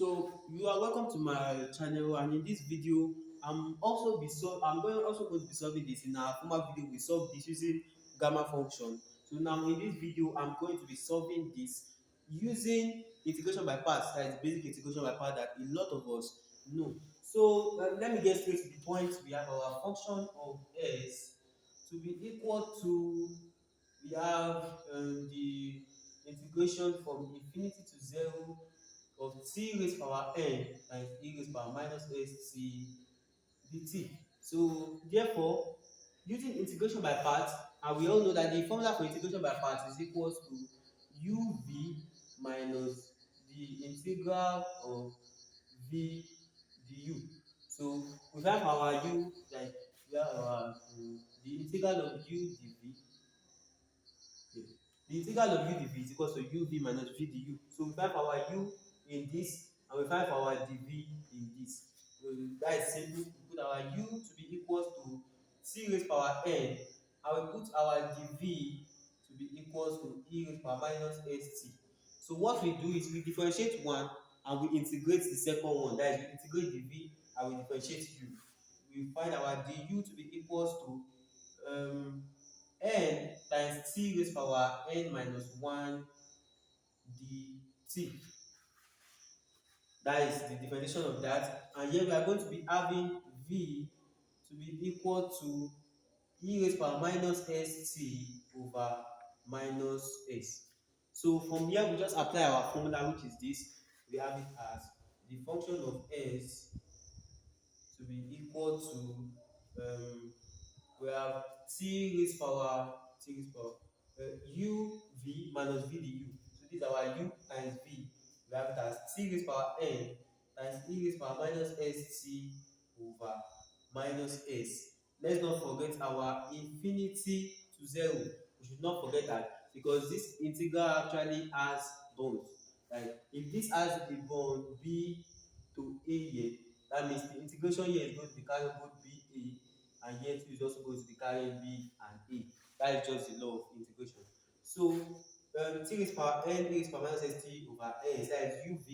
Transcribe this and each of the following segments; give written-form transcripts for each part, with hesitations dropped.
So you are welcome to my channel, and in this video I'm going to be solving this. In our former video we solved this using gamma function. So now in this video I'm going to be solving this using integration by parts, that is basic integration by part that a lot of us know. So let me get straight to the point. We have our function of s to be equal to, we have the integration from infinity to 0 of t raised power n times e raised power minus st dt. So therefore, using integration by parts, and we all know that the formula for integration by parts is equals to uv minus the integral of v du. So we have our u, like we have our the integral of u dv. Yeah. The integral of u dv is equals to uv minus v du. So we find our u in this, and we find our dv in this. So that is simple. We put our u to be equals to t raised power n, and we put our dv to be equals to e raised power minus st. So what we do is we differentiate one and we integrate the second one. That is, we integrate dv and we differentiate u. We find our du to be equals to n times t raised power n minus 1 dt. That is the definition of that. And here we are going to be having v to be equal to e raised power minus st over minus s. So from here we just apply our formula, which is this. We have it as the function of s to be equal to we have t raised power uv minus v du. So this is our u times v. We have it as t raised power n times e raised power minus st over minus s. Let's not forget our infinity to 0. We should not forget that, because this integral actually has bonds. Like if this has a bond b to a here, that means the integration here is going to be carrying both b a, and here too is also going to be carrying b and a. That is just the law of integration. So t raised power n e raised power minus st over s, that is uv,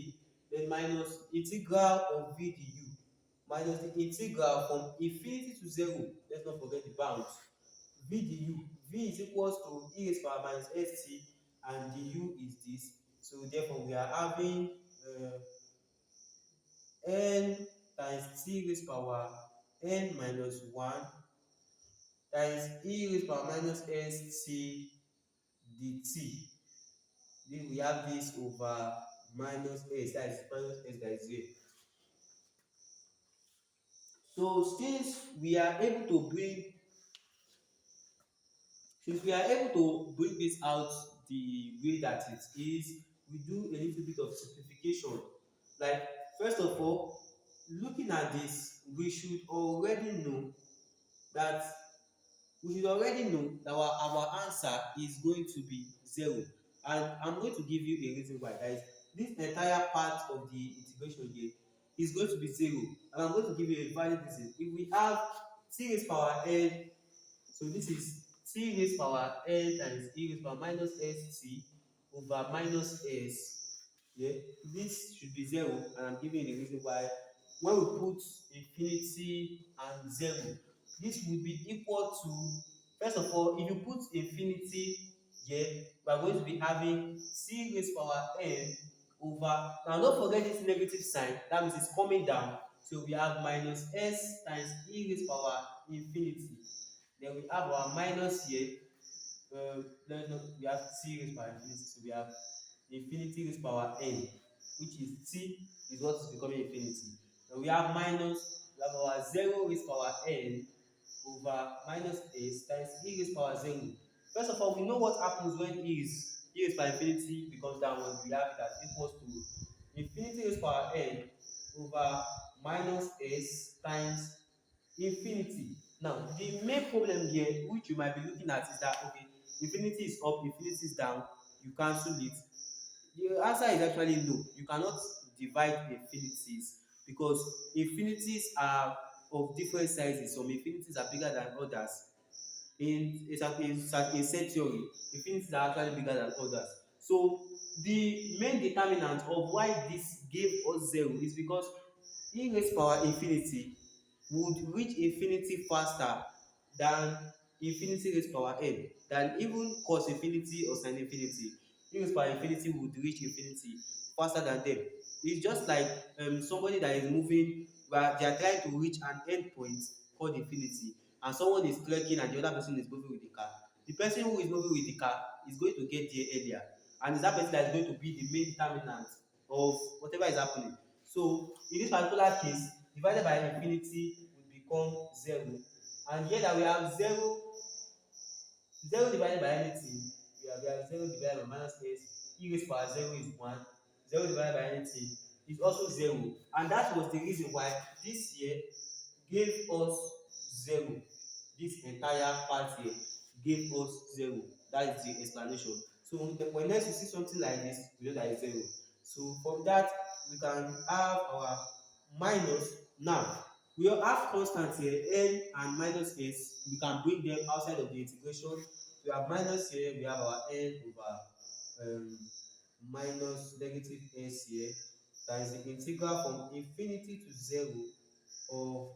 then minus integral of v du, minus the integral from infinity to 0. Let's not forget the bounds. V du, v is equals to e raised power minus st, and du is this. So therefore we are having n times t raised power n minus 1 times e raised power minus st dt. Then we have this over minus s, that is minus s that is here. So since we are able to bring this out the way that it is, we do a little bit of simplification. Like, first of all, looking at this, we should already know that our answer is going to be 0. And I'm going to give you a reason why. That is, this entire part of the integration here is going to be 0. And I'm going to give you a valid reason. If we have t raised power n, so this is t raised power n times e raised power minus st over minus s. Yeah, this should be 0, and I'm giving you the reason why. When we put infinity and 0, this will be equal to, first of all, if you put infinity here, we are going to be having t raised power n over, now don't forget this negative sign, that means it's coming down. So we have minus s times e raised power infinity. Then we have our minus here. We have t raised power infinity, so we have infinity raised power n, which is t is what is becoming infinity. And we have minus, we have our 0 raised power n over minus s times e raised power 0. First of all, we know what happens when e raised power infinity becomes downward. We have it as equals to infinity raised power n over minus s times infinity. Now, the main problem here, which you might be looking at, is that, okay, infinity is up, infinity is down, you cancel it. The answer is actually no. You cannot divide infinities, because infinities are of different sizes. Some infinities are bigger than others. In set theory, infinities are actually bigger than others. So the main determinant of why this gave us zero is because e raised power infinity would reach infinity faster than infinity raised power n, than even cos infinity or sin infinity. E raised power infinity would reach infinity faster than them. It's just like somebody that is moving, where they are trying to reach an end point called infinity, and someone is trekking and the other person is moving with the car. The person who is moving with the car is going to get there earlier, and it's that person that is going to be the main determinant of whatever is happening. So in this particular case, divided by infinity will become zero, and here that we have zero divided by anything, we have zero divided by minus s, e raised power zero is one, zero divided by anything is also zero, and that was the reason why this here gave us zero. This entire part here gave us zero. That is the explanation. So when next we see something like this, we know that it's zero. So from that we can have our minus. Now we have constant here, n and minus s. We can bring them outside of the integration. We have minus here, we have our n over minus negative s here. That is the integral from infinity to zero of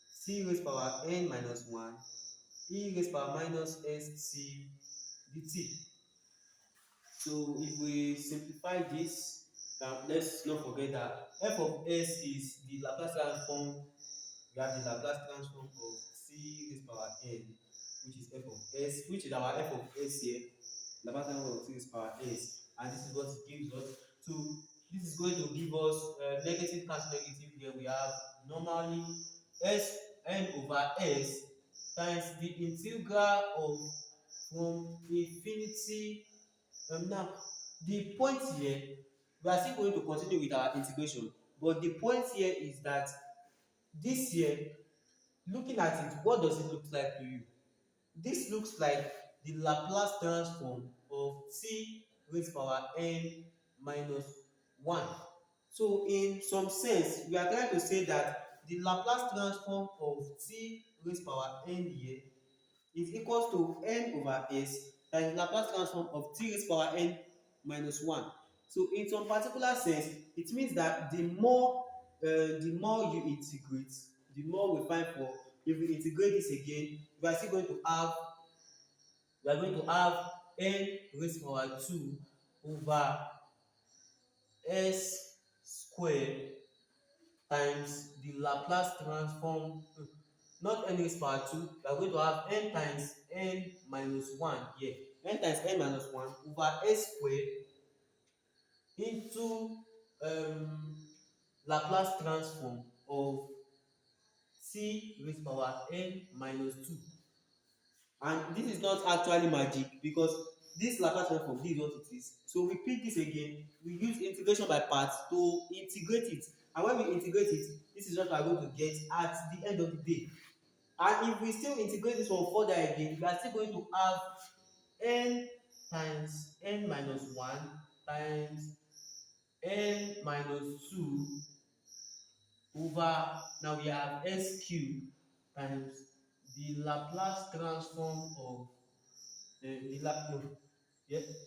c raised power n minus one e raised power minus st dt. So if we simplify this, let's not forget that f of s is the Laplace transform. We have the Laplace transform of c raised power n, which is f of s, which is our f of s here. Laplace transform of c raised power s, and this is what it gives us. So this is going to give us negative cancel negative. Here we have normally s n over s times the integral of from infinity. Now the point here, we are still going to continue with our integration, but the point here is that this here, looking at it, what does it look like to you? This looks like the Laplace transform of t raised power n minus one. So in some sense, we are trying to say that the Laplace transform of t raised power n here is equals to n over s times Laplace transform of t raised power n minus one. So in some particular sense, it means that the more you integrate, the more we find for. If we integrate this again, we are still going to have n raised power two over s square times the Laplace transform, not n raised power two, we are going to have n times n minus one here, n times n minus one over s square into Laplace transform of t raised power n minus two. And this is not actually magic, because this Laplace transform, this is what it is. So we repeat this again, we use integration by parts to integrate it, and when we integrate it, this is what we are going to get at the end of the day. And if we still integrate this one further again, we are still going to have n times n minus one times n minus two over, now we have s cube times the Laplace transform of the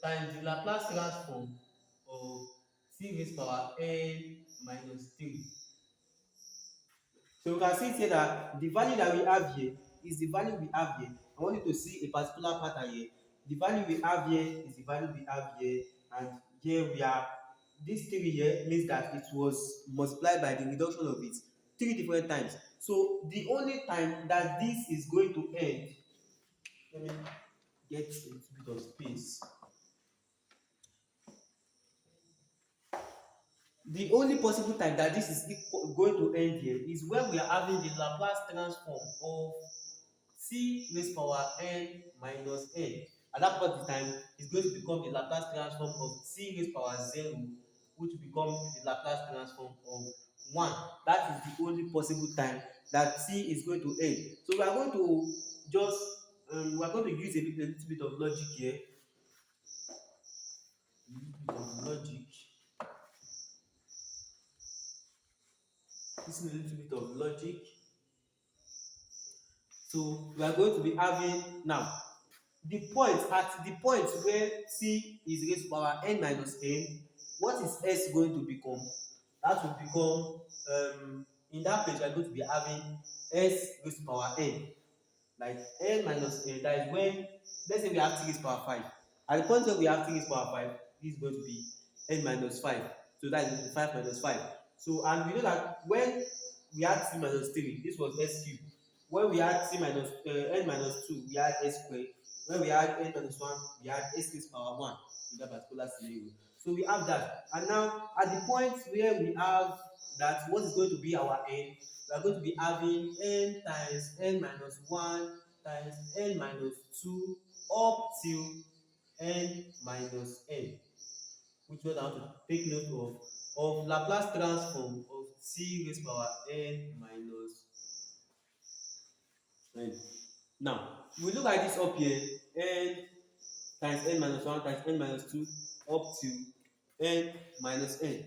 times the Laplace transform of t raised power n minus three. So we can see here that the value that we have here is the value we have here. I want you to see a particular pattern here. The value we have here is the value we have here, and here we are. This three here means that it was multiplied by the reduction of it three different times. So the only time that this is going to end, let me get a little bit of space. The only possible time that this is going to end here is when we are having the Laplace transform of t raised power n minus n. At that point in time, it's going to become the Laplace transform of t raised power zero, which will become the Laplace transform of one. That is the only possible time that t is going to end. So we are going to just use a little bit of logic here. A little bit of logic. This is a little bit of logic. So we are going to be having now the point where t is raised to power n minus n, what is s going to become? That will become in that place we are going to be having s raised to power n, like n minus n. That is when, let's say we have 3 raised to power 5. At the point where we have 3 raised to power 5, this is going to be n minus 5. So that is going to be 5 minus 5. So, and we know that when we had t minus 3, this was s cube. When we had t minus n minus 2, we had s squared. When we had n minus 1, we had s raised to power 1 in that particular scenario. So we have that. And now at the point where we have that, what is going to be our n? We are going to be having n times n minus 1 times n minus 2 up till n minus n, which one I want to take note of Laplace transform of t raised power n minus n. Now, we look at this up here, n times n minus 1 times n minus 2 up to n minus n.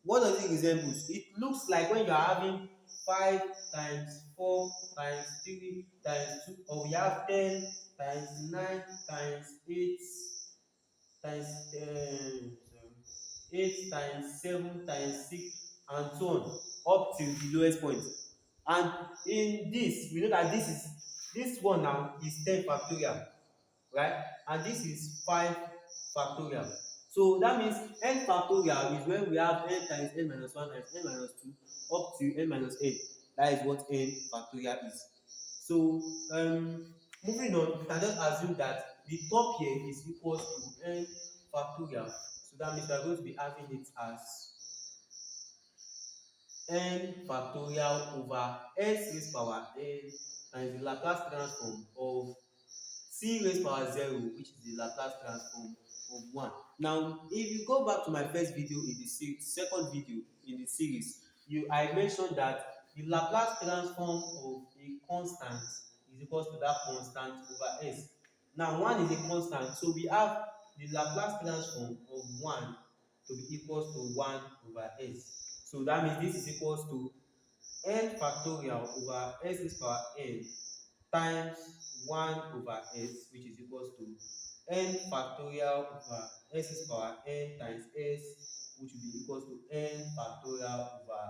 What does it resemble? It looks like when you are having 5 times 4 times 3 times 2, or we have 10 times 9 times 8 times 8 times 7 times 6 and so on up till the lowest point. And in this, we know that this one now is 10 factorial, right? And this is 5 factorial. So that means n factorial is when we have n times n minus 1 times n minus 2 up to n minus n. That is what n factorial is. So moving on, we can just assume that the top here is equals to n factorial. So that means we are going to be having it as n factorial over s raised power n times the Laplace transform of c raised power 0, which is the Laplace transform of 1. Now, if you go back to my first video in the second video in the series, I mentioned that the Laplace transform of a constant is equals to that constant over s. Now, 1 is a constant, so we have the Laplace transform of 1 to be equals to 1 over s. So that means this is equals to n factorial over s raised power n times 1 over s, which is equals to n factorial over s raised power n times s, which will be equals to n factorial over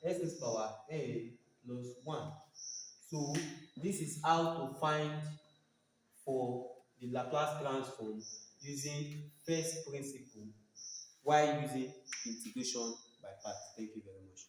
s raised power n plus 1. So this is how to find for the Laplace transform using first principle while using integration by parts. Thank you very much.